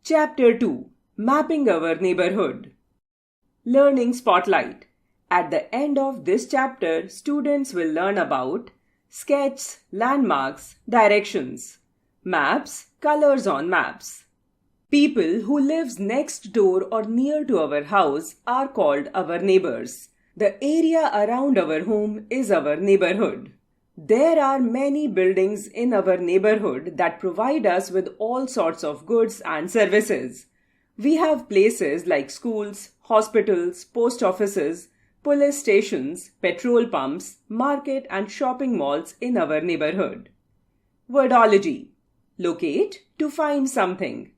Chapter 2: Mapping Our Neighborhood. Learning Spotlight. At the end of this chapter, students will learn about sketches, landmarks, directions, maps, colors on maps. People who lives next door or near to our house are called our neighbors. The area around our home is our neighborhood. There are many buildings in our neighborhood that provide us with all sorts of goods and services. We have places like schools, hospitals, post offices, police stations, petrol pumps, market and shopping malls in our neighborhood. Wordology. Locate, to find something.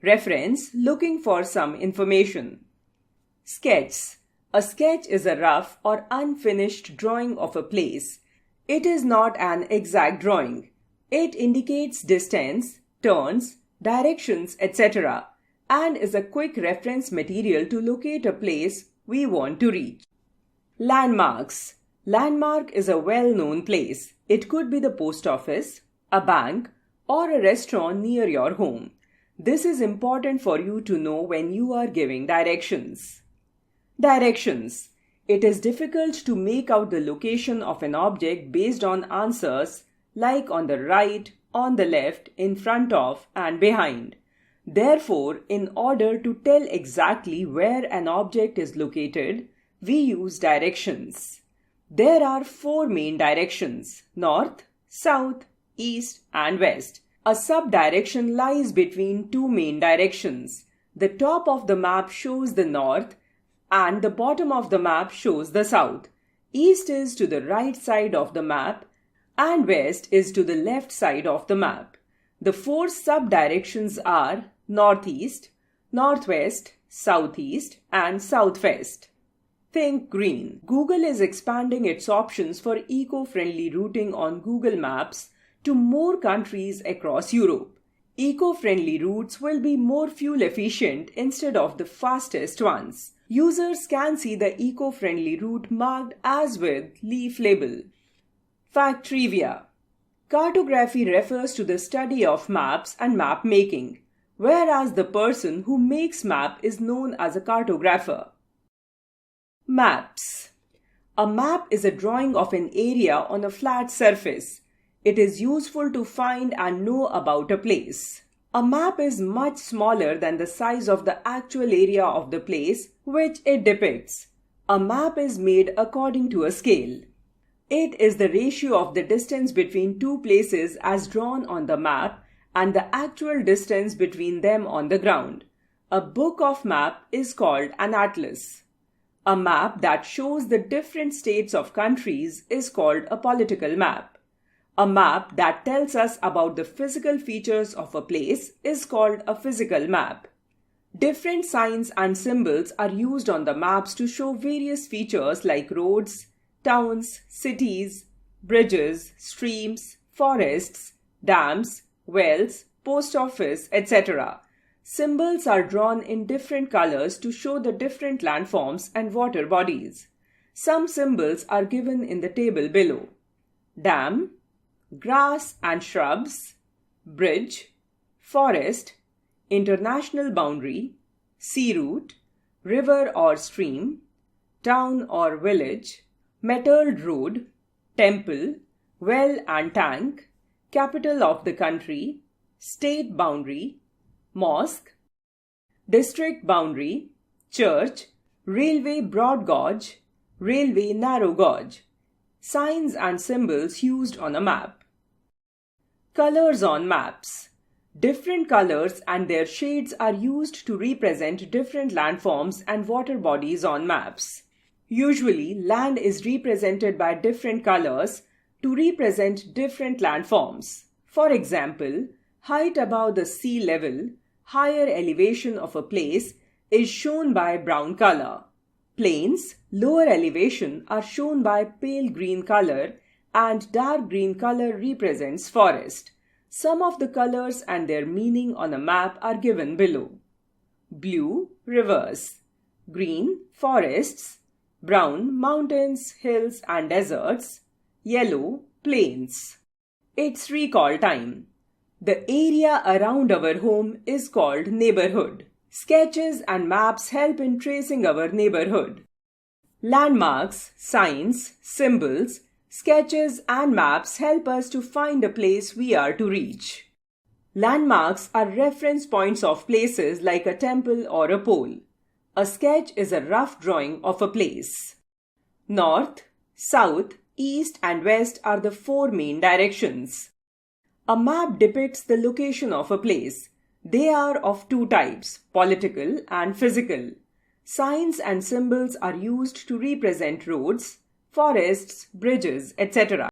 Reference, looking for some information. Sketch. A sketch is a rough or unfinished drawing of a place. It is not an exact drawing. It indicates distance, turns, directions, etc. and is a quick reference material to locate a place we want to reach. Landmarks. Landmark is a well-known place. It could be the post office, a bank, or a restaurant near your home. This is important for you to know when you are giving directions. Directions. It is difficult to make out the location of an object based on answers like on the right, on the left, in front of, and behind. Therefore, in order to tell exactly where an object is located, we use directions. There are 4 main directions: north, south, east, and west. A sub-direction lies between 2 main directions. The top of the map shows the north, and the bottom of the map shows the south. East is to the right side of the map and west is to the left side of the map. The 4 sub-directions are northeast, northwest, southeast, and southwest. Think green. Google is expanding its options for eco-friendly routing on Google Maps to more countries across Europe. Eco-friendly routes will be more fuel efficient instead of the fastest ones. Users can see the eco-friendly route marked as with leaf label. Fact trivia. Cartography refers to the study of maps and map making, whereas the person who makes map is known as a cartographer. Maps. A map is a drawing of an area on a flat surface. It is useful to find and know about a place. A map is much smaller than the size of the actual area of the place which it depicts. A map is made according to a scale. It is the ratio of the distance between 2 places as drawn on the map and the actual distance between them on the ground. A book of map is called an atlas. A map that shows the different states of countries is called a political map. A map that tells us about the physical features of a place is called a physical map. Different signs and symbols are used on the maps to show various features like roads, towns, cities, bridges, streams, forests, dams, wells, post office, etc. Symbols are drawn in different colors to show the different landforms and water bodies. Some symbols are given in the table below. Dam, grass and shrubs, bridge, forest, international boundary, sea route, river or stream, town or village, metalled road, temple, well and tank, capital of the country, state boundary, mosque, district boundary, church, railway broad gauge, railway narrow gauge. Signs and symbols used on a map. Colors on maps. Different colors and their shades are used to represent different landforms and water bodies on maps. Usually, land is represented by different colors to represent different landforms. For example, height above the sea level, higher elevation of a place is shown by brown color. Plains, lower elevation, are shown by pale green color and dark green color represents forest. Some of the colors and their meaning on a map are given below. Blue, rivers. Green, forests. Brown, mountains, hills and deserts. Yellow, plains. It's recall time. The area around our home is called neighborhood. Sketches and maps help in tracing our neighborhood. Landmarks, signs, symbols, sketches and maps help us to find a place we are to reach. Landmarks are reference points of places like a temple or a pole. A sketch is a rough drawing of a place. North, south, east and west are the four main directions. A map depicts the location of a place. They are of two types, political and physical. Signs and symbols are used to represent roads, forests, bridges, etc.